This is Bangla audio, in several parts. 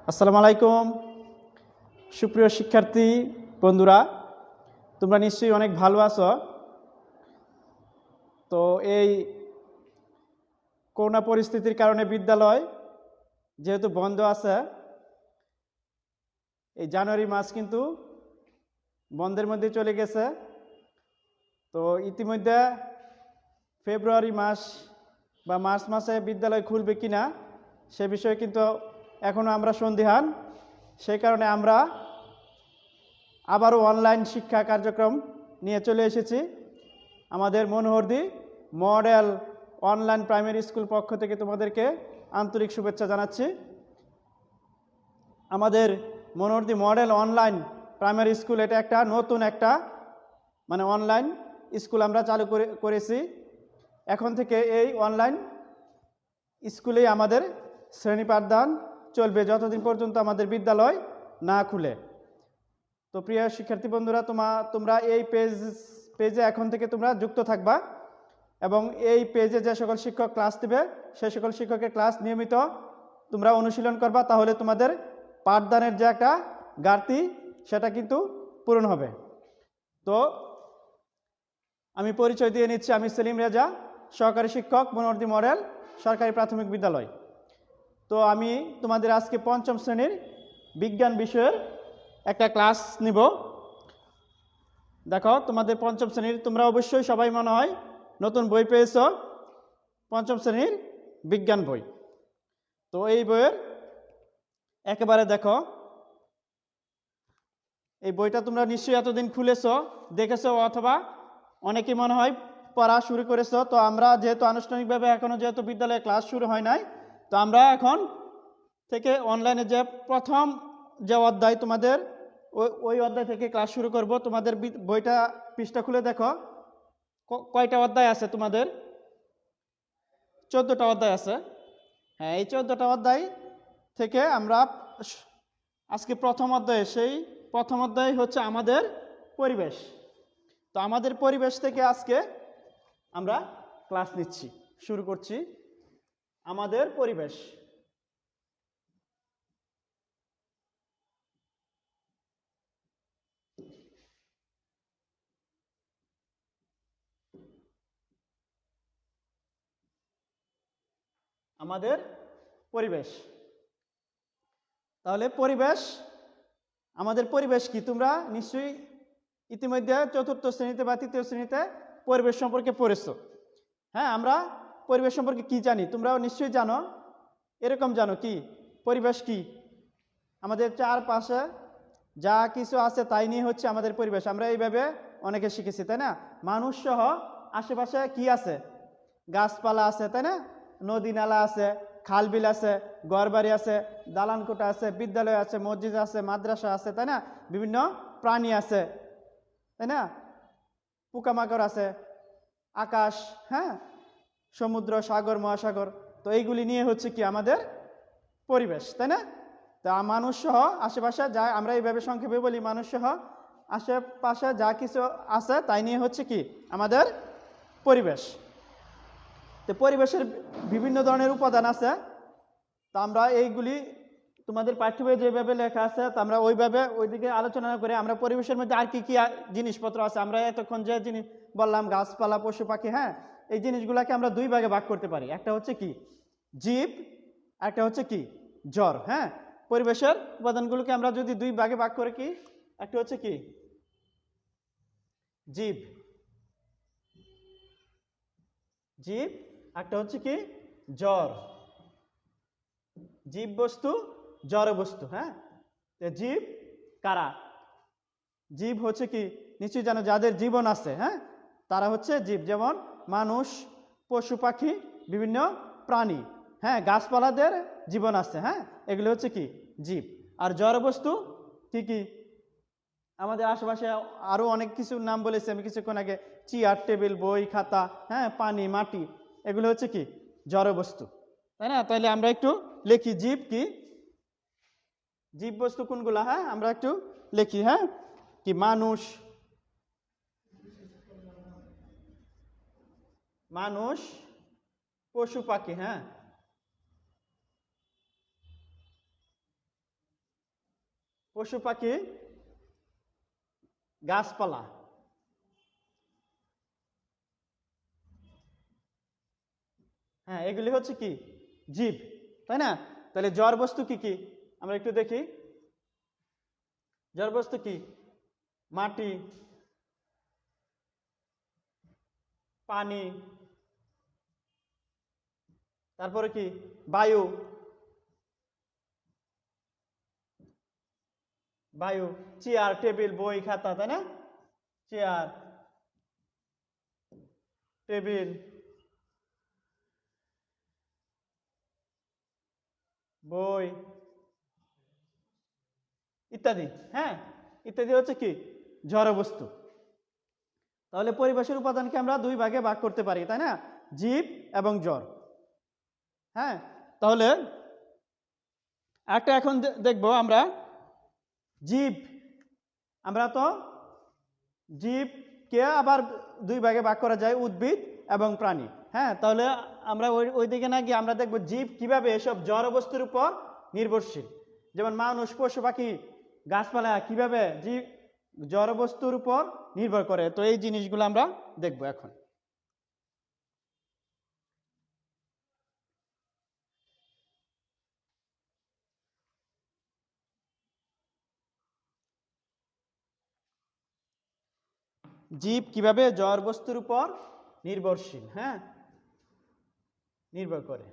আসসালামু আলাইকুম সুপ্রিয় শিক্ষার্থী বন্ধুরা, তোমরা নিশ্চয়ই অনেক ভালো আছো। তো এই করোনা পরিস্থিতির কারণে বিদ্যালয় যেহেতু বন্ধ আছে, এই জানুয়ারি মাস কিন্তু বন্ধের মধ্যে চলে গেছে। তো ইতিমধ্যে ফেব্রুয়ারি মাস বা মার্চ মাসে বিদ্যালয় খুলবে কিনা সে বিষয়ে কিন্তু এখনও আমরা সন্দিহান। সেই কারণে আমরা আবারও অনলাইন শিক্ষা কার্যক্রম নিয়ে চলে এসেছি। আমাদের Monohordi model online primary school পক্ষ থেকে তোমাদেরকে আন্তরিক শুভেচ্ছা জানাচ্ছি। আমাদের Monohordi model online primary school এটা একটা নতুন অনলাইন স্কুল আমরা চালু করেছি। এখন থেকে এই অনলাইন স্কুলেই আমাদের শ্রেণী পাঠদান চলবে যতদিন পর্যন্ত আমাদের বিদ্যালয় না খুলে। তো প্রিয় শিক্ষার্থী বন্ধুরা, তোমরা এই পেজে এখন থেকে তোমরা যুক্ত থাকবা এবং এই পেজে যে সকল শিক্ষক ক্লাস দেবে সেই সকল শিক্ষকের ক্লাস নিয়মিত তোমরা অনুশীলন করবা, তাহলে তোমাদের পাঠদানের যে একটা ঘাটতি সেটা কিন্তু পূরণ হবে। তো আমি পরিচয় দিয়ে নিচ্ছি, আমি সেলিম রেজা, সহকারী শিক্ষক মনোহরদী মডেল সরকারি প্রাথমিক বিদ্যালয়। তো আমি তোমাদের আজকে পঞ্চম শ্রেণীর বিজ্ঞান বিষয়ের একটা ক্লাস নিব। দেখো, তোমাদের পঞ্চম শ্রেণীর তোমরা অবশ্যই সবাই মনে হয় নতুন বই পেয়েছ, পঞ্চম শ্রেণীর বিজ্ঞান বই। তো এই বইয়ের একেবারে দেখো, এই বইটা তোমরা নিশ্চয়ই এতদিন খুলেছ, দেখেছ, অথবা অনেকেই মনে হয় পড়া শুরু করেছ। তো আমরা যেহেতু আনুষ্ঠানিকভাবে এখনো যেহেতু বিদ্যালয়ে ক্লাস শুরু হয় নাই, তো আমরা এখন থেকে অনলাইনে যে প্রথম যে অধ্যায় তোমাদের ওই অধ্যায় থেকে ক্লাস শুরু করব। তোমাদের বইটা পৃষ্ঠা খুলে দেখো, কয়টা অধ্যায় আছে তোমাদের? 14টা অধ্যায় আছে। হ্যাঁ, এই 14টা অধ্যায় থেকে আমরা আজকে প্রথম অধ্যায়ে, সেই প্রথম অধ্যায় হচ্ছে আমাদের পরিবেশ। তো আমাদের পরিবেশ থেকে আজকে আমরা ক্লাস নিচ্ছি, শুরু করছি আমাদের পরিবেশ। আমাদের পরিবেশ, তাহলে আমাদের পরিবেশ কি? তোমরা নিশ্চয়ই ইতিমধ্যে চতুর্থ শ্রেণীতে বা তৃতীয় শ্রেণীতে পরিবেশ সম্পর্কে পড়েছো। হ্যাঁ, আমরা পরিবেশ সম্পর্কে কি জানি? তোমরাও নিশ্চয়ই জানো, এরকম জানো কি পরিবেশ কি? আমাদের চারপাশে যা কিছু আছে তাই নিয়ে হচ্ছে আমাদের পরিবেশ। আমরা এইভাবে অনেকে শিখেছি, তাই না? মানুষ সহ আশেপাশে কি আছে? গাছপালা আছে, তাই না? নদী নালা আছে, খাল বিল আছে, ঘরবাড়ি আছে, দালান কোঠা আছে, বিদ্যালয় আছে, মসজিদ আছে, মাদ্রাসা আছে, তাই না? বিভিন্ন প্রাণী আছে, তাই না? পোকামাকড় আছে, আকাশ, হ্যাঁ, সমুদ্র, সাগর, মহাসাগর। তো এইগুলি নিয়ে হচ্ছে কি আমাদের পরিবেশ, তাই না? তা মানুষ সহ আশেপাশে যা, আমরা এইভাবে সংক্ষেপে বলি, মানুষ সহ আশেপাশে যা কিছু আছে তাই নিয়ে হচ্ছে কি আমাদের পরিবেশ। তো পরিবেশের বিভিন্ন ধরনের উপাদান আছে। তা আমরা এইগুলি তোমাদের পাঠ্য বইয়ে যেভাবে লেখা আছে তা আমরা ওইদিকে আলোচনা করে আমরা পরিবেশের মধ্যে আর কি কি জিনিসপত্র আছে, আমরা এতক্ষণ যে জিনিস বললাম, গাছপালা, পশু পাখি, হ্যাঁ, এই জিনিসগুলোকে আমরা দুই ভাগে ভাগ করতে পারি। একটা হচ্ছে কি জীব, একটা হচ্ছে কি জড়। হ্যাঁ, পরিবেশের উপাদানগুলোকে আমরা যদি দুই ভাগে ভাগ করে, কি একটা হচ্ছে কি জীব, একটা হচ্ছে কি জড়। জীব বস্তু, জড় বস্তু। হ্যাঁ, জীব কারা? জীব হচ্ছে কি নিশ্চয়ই জানো, যাদের জীবন আছে, হ্যাঁ, তারা হচ্ছে জীব। যেমন মানুষ, পশু পাখি, বিভিন্ন প্রাণী, হ্যাঁ, গাছপালাদের জীবন আছে, হ্যাঁ, এগুলো হচ্ছে কি জীব। আর জড় বস্তু কি কি? আমাদের আশেপাশে আরো অনেক কিছু নাম বলেছি আমি কিছুক্ষণ আগে, চেয়ার, টেবিল, বই, খাতা, হ্যাঁ, পানি, মাটি, এগুলো হচ্ছে কি জড় বস্তু, তাই না? তাহলে আমরা একটু লিখি জীব কি, জীব বস্তু কোনগুলা, হ্যাঁ, আমরা একটু লিখি। হ্যাঁ, কি মানুষ, পশু পাখি, হ্যাঁ, পশু পাখি, গাছপালা। হ্যাঁ, এগুলি হচ্ছে কি জীব, তাই না? তাহলে জড় বস্তু কি কি আমরা একটু দেখি। জড় বস্তু কি? মাটি, পানি, তারপরে কি বায়ু, বায়ু, চেয়ার, টেবিল, বই, খাতা, তাই না? চেয়ার, টেবিল, বই ইত্যাদি। হ্যাঁ, ইত্যাদি হচ্ছে কি জড় বস্তু। তাহলে পরিবেশের উপাদানকে আমরা দুই ভাগে ভাগ করতে পারি, তাই না? জীব এবং জড়। হ্যাঁ, তাহলে একটা এখন দেখব আমরা জীব। আমরা তো জীবকে আবার দুই ভাগে ভাগ করা যায়, উদ্ভিদ এবং প্রাণী। হ্যাঁ, তাহলে আমরা ওই দিকে না গিয়ে আমরা দেখব জীব কিভাবে এসব জড় বস্তুর উপর নির্ভরশীল। যেমন মানুষ, পশু পাখি, গাছপালা কিভাবে জীব জড় বস্তুর উপর নির্ভর করে। তো এই জিনিসগুলো আমরা দেখব এখন। জীব কিভাবে জড় বস্তুর উপর নির্ভরশীল, হ্যাঁ, নির্ভর করে।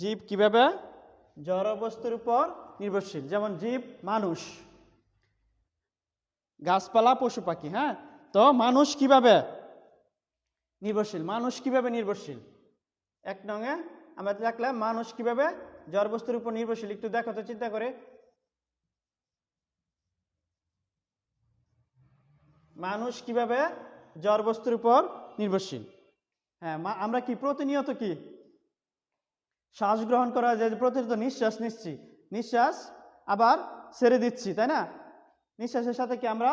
জীব কিভাবে জড় বস্তুর উপর নির্ভরশীল, যেমন জীব মানুষ, গাছপালা, পশু পাখি। হ্যাঁ, তো মানুষ কিভাবে নির্ভরশীল? মানুষ কিভাবে নির্ভরশীল? এক নঙে আমরা দেখলাম মানুষ কিভাবে জড় বস্তুর উপর নির্ভরশীল। একটু দেখো তো, চিন্তা করে। মানুষ কিভাবে জড় বস্তুর উপর নির্ভরশীল? হ্যাঁ, আমরা কি প্রতিনিয়ত কি শ্বাস গ্রহণ করা যায়, প্রতিনিয়ত নিঃশ্বাস নিচ্ছি, নিঃশ্বাস আবার ছেড়ে দিচ্ছি, তাই না? নিঃশ্বাসের সাথে কি আমরা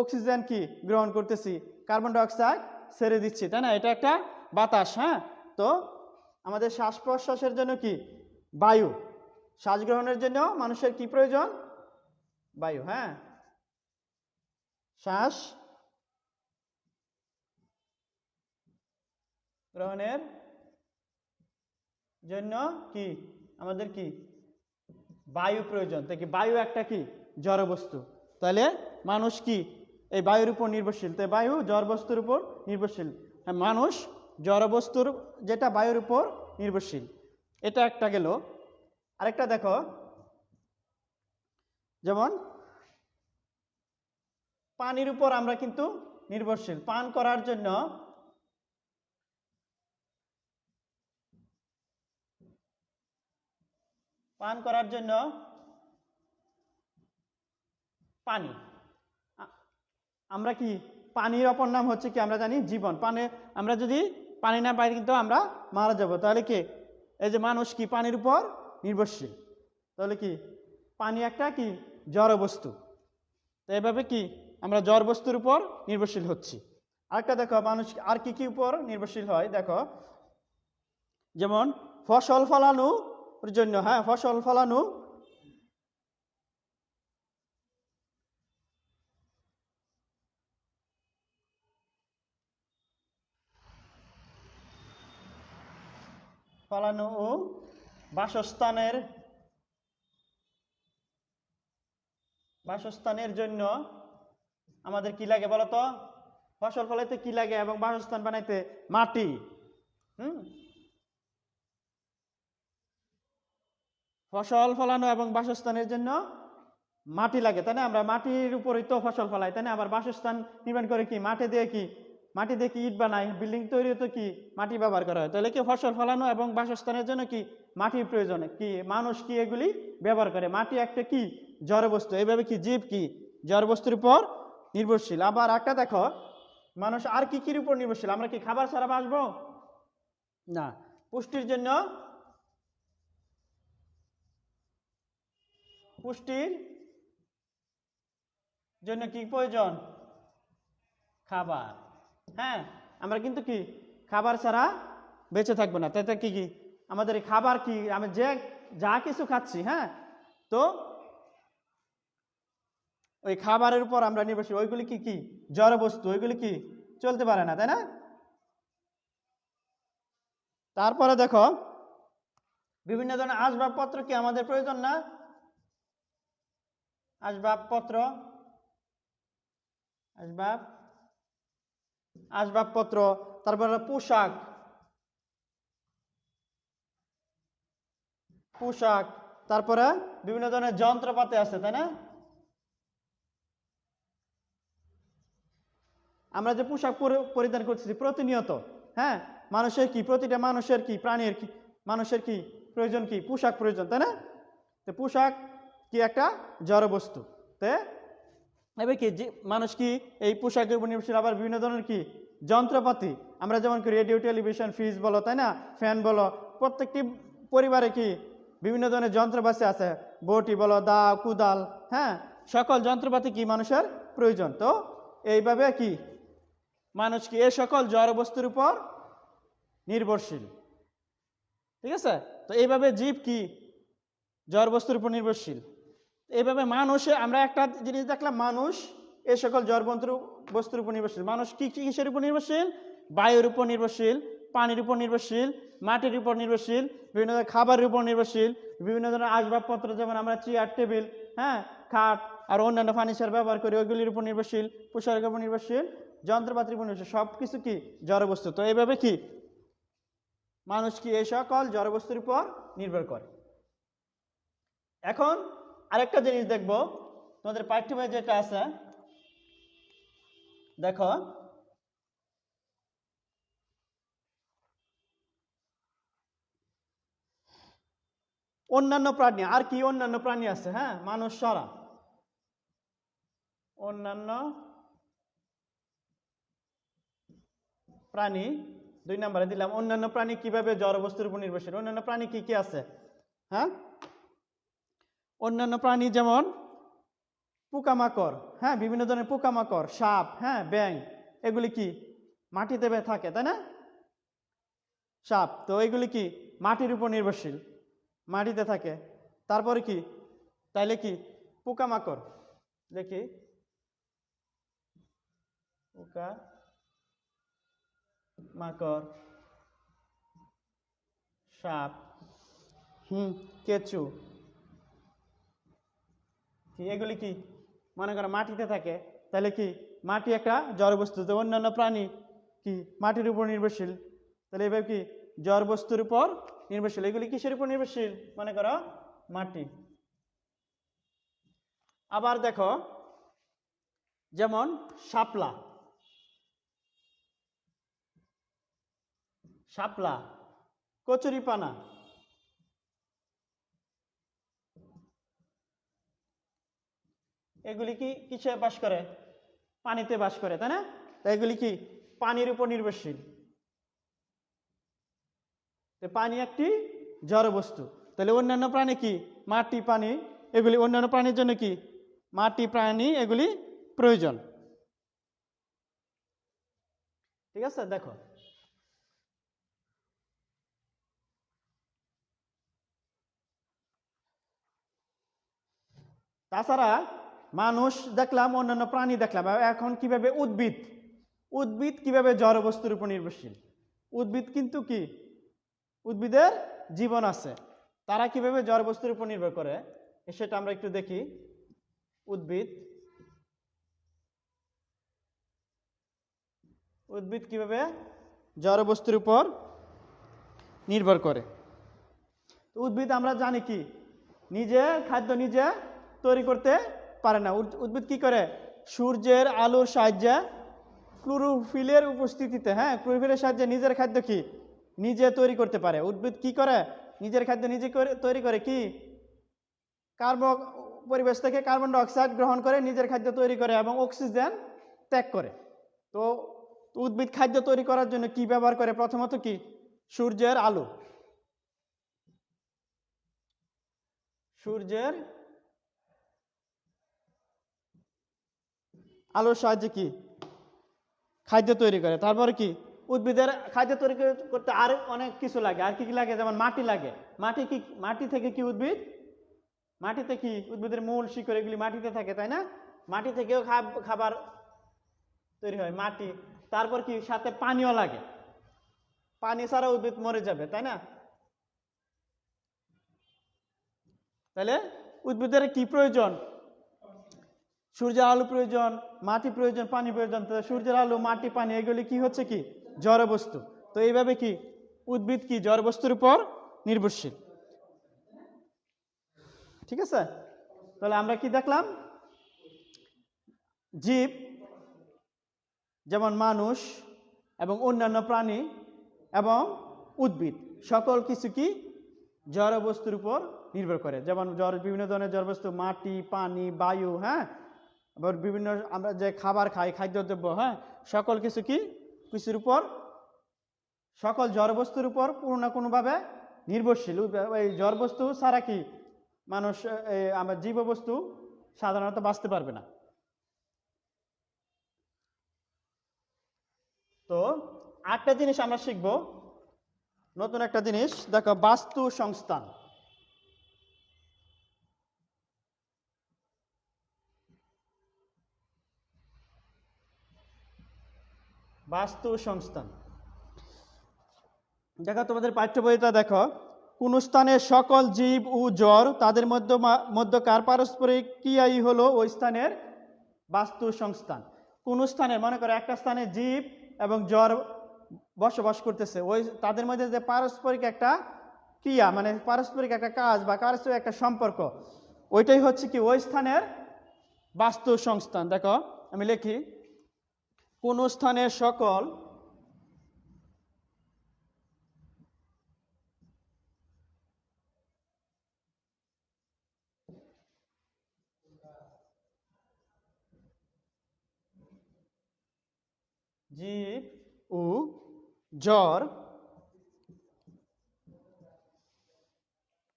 অক্সিজেন কি গ্রহণ করতেছি, কার্বন ডাই অক্সাইড ছেড়ে দিচ্ছি, তাই না? এটা একটা বাতাস। হ্যাঁ, তো আমাদের শ্বাস প্রশ্বাসের জন্য কি বায়ু, শ্বাস গ্রহণের জন্য মানুষের কি প্রয়োজন? বায়ু। হ্যাঁ, শ্বাস গ্রহণের জন্য কি আমাদের কি বায়ু প্রয়োজন। তাই কি বায়ু একটা কি জড় বস্তু। তাহলে মানুষ কি এই বায়ুর উপর নির্ভরশীল। তাই বায়ু জড় বস্তুর উপর নির্ভরশীল। হ্যাঁ, মানুষ জড় বস্তুর যেটা বায়ুর উপর নির্ভরশীল। এটা একটা গেল। আরেকটা দেখো, যেমন পানির উপর আমরা কিন্তু নির্ভরশীল। পান করার জন্য পানি। আমরা কি পানির অপর নাম হচ্ছে কি আমরা জানি জীবন। পানি, আমরা যদি পানি না পাই কিন্তু আমরা মারা যাব। তাহলে কি এই যে মানুষ কি পানির উপর নির্ভরশীল। তাহলে কি পানি একটা কি জড় বস্তু। তো এভাবে কি আমরা জড় বস্তুর উপর নির্ভরশীল হচ্ছি। আরেকটা দেখো, মানুষ আর কি কি উপর নির্ভরশীল হয় দেখো। যেমন ফসল ফলানোর জন্য, হ্যাঁ, ফসল ফলানোর ফলানো ও বাসস্থানের জন্য আমাদের কি লাগে বলতো? ফসল ফলাইতে কি লাগে এবং বাসস্থান বানাইতে মাটি। ফসল ফলানো এবং বাসস্থানের জন্য মাটি লাগে, তাই না? আমরা মাটির উপরেই তো ফসল ফলাই, তাই না? আবার বাসস্থান নির্মাণ করে কি মাটি দিয়ে কি মাটি দিয়ে কি ইট বানায়, বিল্ডিং তৈরি হতে কি মাটি ব্যবহার করা হয়। তাহলে কি ফসল ফলানো এবং বাসস্থানের জন্য কি মাটির প্রয়োজন, কি মানুষ কি এগুলি ব্যবহার করে। মাটি একটা কি জড় বস্তু, এইভাবে কি জীব কি জড় বস্তুর উপর নির্ভরশীল। আবার একটা দেখো, মানুষ আর কি কির উপর নির্ভরশীল, আমরা কি খাবার ছাড়া বাঁচবো না। পুষ্টির জন্য কি প্রয়োজন, খাবার। হ্যাঁ, আমরা কিন্তু কি খাবার ছাড়া বেঁচে থাকবো না। তাতে কি কি আমাদের এই খাবার কি, আমি যে যা কিছু খাচ্ছি, হ্যাঁ, তো ওই খাবারের উপর আমরা নির্ভরশীল। ওইগুলি কি কি জড় বস্তু, ওইগুলি কি চলতে পারে না, তাই না। তারপরে দেখো, বিভিন্ন ধরনের আসবাবপত্র কি আমাদের প্রয়োজন না, আসবাবপত্র, তারপরে পোশাক, তারপরে বিভিন্ন ধরনের যন্ত্রপাতি আছে, তাই না। আমরা যে পোশাক পরিধান করছি প্রতিনিয়ত, হ্যাঁ, মানুষের কি, প্রতিটা মানুষের কি, প্রাণীর কি, মানুষের কি প্রয়োজন, কি পোশাক প্রয়োজন, তাই না। তো পোশাক কি একটা জড় বস্তু। এবার কি মানুষ কি এই পোশাকের উপর নির্ভরশীল। আবার বিভিন্ন ধরনের কি যন্ত্রপাতি, আমরা যেমন কি রেডিও, টেলিভিশন, ফ্রিজ বলো, তাই না, ফ্যান বলো, প্রত্যেকটি পরিবারে কি বিভিন্ন ধরনের যন্ত্রপাতি আছে, বটি বলো, দা, কুদাল, হ্যাঁ, সকল যন্ত্রপাতি কি মানুষের প্রয়োজন। তো এইভাবে কি মানুষ কি এই সকল জড় বস্তুর উপর নির্ভরশীল, ঠিক আছে। তো এইভাবে জীব কি জড় বস্তুর উপর নির্ভরশীল। এইভাবে মানুষে আমরা একটা জিনিস দেখলাম, মানুষ এই সকল জড় বস্তুর উপর নির্ভরশীল। মানুষ কি কিসের উপর নির্ভরশীল, বায়ুর উপর নির্ভরশীল, পানির উপর নির্ভরশীল, মাটির উপর নির্ভরশীল, বিভিন্ন ধরনের খাবারের উপর নির্ভরশীল, বিভিন্ন ধরনের আসবাবপত্র যেমন আমরা চেয়ার, টেবিল, হ্যাঁ, খাট আর অন্যান্য ফার্নিচার ব্যবহার করি, ওইগুলির উপর নির্ভরশীল, পোশাকের উপর নির্ভরশীল, যন্ত্রপাতির উপর নির্ভরশীল, সব কিছু কি জড় বস্তু। তো এইভাবে কি মানুষ কি এই সকল জড় বস্তুর উপর নির্ভর করে। এখন আরেকটা জিনিস দেখবো, তোমাদের পাঠ্য বইয়ে যেটা আছে, দেখো অন্যান্য প্রাণী, আর কি অন্যান্য প্রাণী আছে, হ্যাঁ, মানুষ ছাড়া অন্যান্য প্রাণী। 2 নম্বরে দিলাম অন্যান্য প্রাণী কিভাবে জড় বস্তুর উপর নির্ভরশীল। অন্যান্য প্রাণী কি কি আছে, হ্যাঁ, অন্যান্য প্রাণী যেমন পোকামাকড়, হ্যাঁ, বিভিন্ন ধরনের পোকামাকড়, সাপ, হ্যাঁ, ব্যাঙ, এগুলি কি মাটিতে থাকে, তাই না, সাপ। তো এগুলি কি মাটির উপর নির্ভরশীল, মাটিতে থাকে। তারপরে কি, তাইলে কি পোকামাকড়, দেখি পোকামাকড়, সাপ, কেঁচু, এগুলি কি মনে করো মাটিতে থাকে। তাহলে কি মাটি একটা জড় বস্তু। তো অন্যান্য প্রাণী কি মাটির উপর নির্ভরশীল। তাহলে এবার কি জড় বস্তুর উপর নির্ভরশীল। এগুলি কিসের উপর নির্ভরশীল, মনে করো মাটি। আবার দেখো যেমন শাপলা, কচুরিপানা, এগুলি কি কিসে বাস করে, পানিতে বাস করে, তাই না। এগুলি কি পানির উপর নির্ভরশীল। পানি একটি জড় বস্তু। তাহলে অন্যান্য প্রাণী কি মাটি, পানি, এগুলি অন্যান্য প্রাণীর জন্য কি মাটি, প্রাণী, এগুলি প্রয়োজন, ঠিক আছে। দেখো তাছাড়া মানুষ দেখলাম, অন্যান্য প্রাণী দেখলাম, এখন কিভাবে উদ্ভিদ কিভাবে জড় বস্তুর উপর নির্ভরশীল। উদ্ভিদ কিন্তু কি উদ্ভিদের জীবন আছে, তারা কিভাবে জড় বস্তুর উপর নির্ভর করে সেটা আমরা একটু দেখি। উদ্ভিদ কিভাবে জড় বস্তুর উপর নির্ভর করে। উদ্ভিদ আমরা জানি কি নিজে খাদ্য নিজে তৈরি করতে পারে না। উদ্ভিদ কি করে, সূর্যের আলোর সাহায্যে ক্লোরোফিলের উপস্থিতিতে, হ্যাঁ, ক্লোরোফিলের সাহায্যে নিজের খাদ্য কি নিজে তৈরি করতে পারে। উদ্ভিদ কি করে? নিজের খাদ্য নিজে তৈরি করে কি পরিবেশ থেকে কার্বন ডাই অক্সাইড গ্রহণ করে নিজের খাদ্য তৈরি করে এবং অক্সিজেন ত্যাগ করে। তো উদ্ভিদ খাদ্য তৈরি করার জন্য কি ব্যবহার করে? প্রথমত কি সূর্যের আলো। সূর্যের আলোর সাহায্যে কি খাদ্য তৈরি করে। তারপরে কি উদ্ভিদের খাদ্য তৈরি করতে আর অনেক কিছু লাগে। আর কি কি লাগে? যেমন মাটি লাগে। মাটি থেকে কি মাটিতে কি উদ্ভিদের মূল শিকড় এগুলি মাটিতে থাকে, তাই না? মাটি থেকেও খাবার তৈরি হয়, মাটি। তারপর কি সাথে পানিও লাগে। পানি ছাড়া উদ্ভিদ মরে যাবে, তাই না? তাহলে উদ্ভিদের কি প্রয়োজন? সূর্যের আলো প্রয়োজন, মাটি প্রয়োজন, পানি প্রয়োজন। তো সূর্যের আলো, মাটি, পানি এগুলি কি হচ্ছে কি জড় বস্তু। তো এইভাবে কি উদ্ভিদ কি জড় বস্তুর উপর নির্ভরশীল। ঠিক আছে? তাহলে আমরা কি দেখলাম? জীব যেমন মানুষ এবং অন্যান্য প্রাণী এবং উদ্ভিদ সকল কিছু কি জড় বস্তুর উপর নির্ভর করে। যেমন বিভিন্ন ধরনের জড় বস্তু, মাটি, পানি, বায়ু, হ্যাঁ, আবার বিভিন্ন আমরা যে খাবার খাই, খাদ্যদ্রব্য, হ্যাঁ, সকল কিছু কি কিছুর উপর, সকল জড় বস্তুর উপর কোনো না কোনোভাবে নির্ভরশীল। এই জড় বস্তু ছাড়া কি মানুষ, আমার জীব বস্তু সাধারণত বাঁচতে পারবে না। তো আরেকটা জিনিস আমরা শিখব, নতুন একটা জিনিস দেখো, বাস্তু সংস্থান। বাস্তু সংস্থান দেখো, তোমাদের পাঠ্য বইটা দেখো, কোন স্থানে সকল জীব ও জড় তাদের মধ্যকার পারস্পরিক ক্রিয়াই হলো ওই স্থানের বাস্তু সংস্থান। কোন স্থানে, মনে করো একটা স্থানে জীব এবং জড় বসবাস করতেছে, ওই তাদের মধ্যে যে পারস্পরিক একটা ক্রিয়া, মানে পারস্পরিক একটা কাজ বা পারস্পরিক একটা সম্পর্ক, ওইটাই হচ্ছে কি ওই স্থানের বাস্তু সংস্থান। দেখো আমি লিখি, কোন স্থানে সকল জীব ও জড়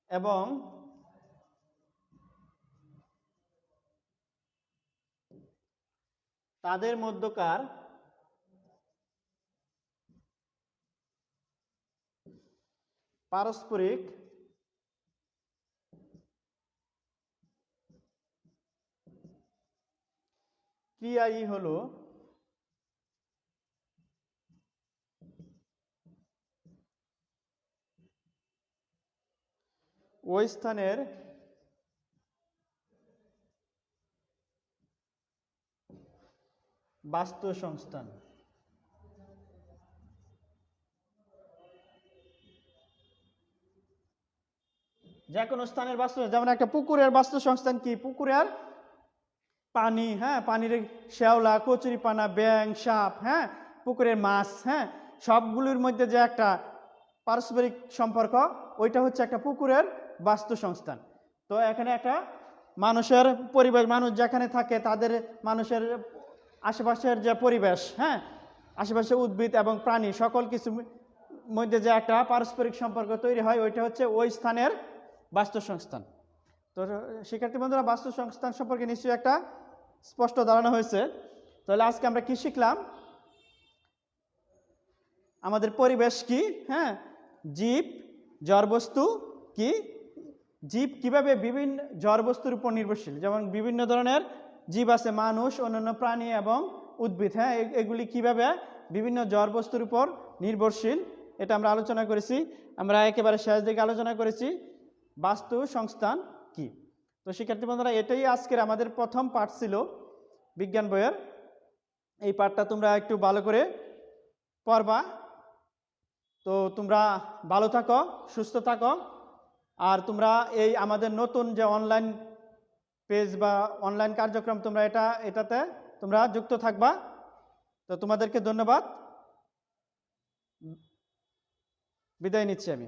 এবং তাদের মধ্যকার পারস্পরিক ক্রিয়াই হলো ওই স্থানের বাস্তু সংস্থান। যে কোনো স্থানের বাস্তু, যেমন একটা পুকুরের বাস্তু সংস্থান কি? পুকুরের পানি, হ্যাঁ, পানির শ্যাওলা, কচুরিপানা, ব্যাং, সাপ, হ্যাঁ, পুকুরের মাছ, হ্যাঁ, সবগুলোর মধ্যে যে একটা পারস্পরিক সম্পর্ক, ওইটা হচ্ছে একটা পুকুরের বাস্তু সংস্থান। তো এখানে একটা মানুষের পরিবেশ, মানুষ যেখানে থাকে তাদের মানুষের আশেপাশের যে পরিবেশ, হ্যাঁ, আশেপাশে উদ্ভিদ এবং প্রাণী সকল কিছু মধ্যে যে একটা পারস্পরিক সম্পর্ক তৈরি হয়, ওইটা হচ্ছে ওই স্থানের বাস্তু সংস্থান। তো শিক্ষার্থী বন্ধুরা, বাস্তু সংস্থান সম্পর্কে নিশ্চয়ই একটা স্পষ্ট ধারণা হয়েছে। তাহলে আজকে আমরা কি শিখলাম? আমাদের পরিবেশ কি, হ্যাঁ, জীব, জড়বস্তু কি, জীব কিভাবে বিভিন্ন জড়বস্তুর উপর নির্ভরশীল, যেমন বিভিন্ন ধরনের জীব আছে, মানুষ, অন্যান্য প্রাণী এবং উদ্ভিদ, হ্যাঁ, এগুলি কিভাবে বিভিন্ন জড়বস্তুর উপর নির্ভরশীল, এটা আমরা আলোচনা করেছি। আমরা একেবারে শেষ দিকে আলোচনা করেছি বাস্তু সংস্থান কি। তো শিক্ষার্থী বন্ধুরা, এটাই আজকের আমাদের প্রথম পাঠ ছিল বিজ্ঞান বইয়ের। এই পাঠটা তোমরা একটু ভালো করে পড়বা। তো তোমরা ভালো থাকো, সুস্থ থাকো, আর তোমরা এই আমাদের নতুন যে অনলাইন পেজ বা অনলাইন কার্যক্রম, তোমরা এটাতে তোমরা যুক্ত থাকবা। তো তো তোমাদেরকে ধন্যবাদ, বিদায় নিচ্ছি আমি।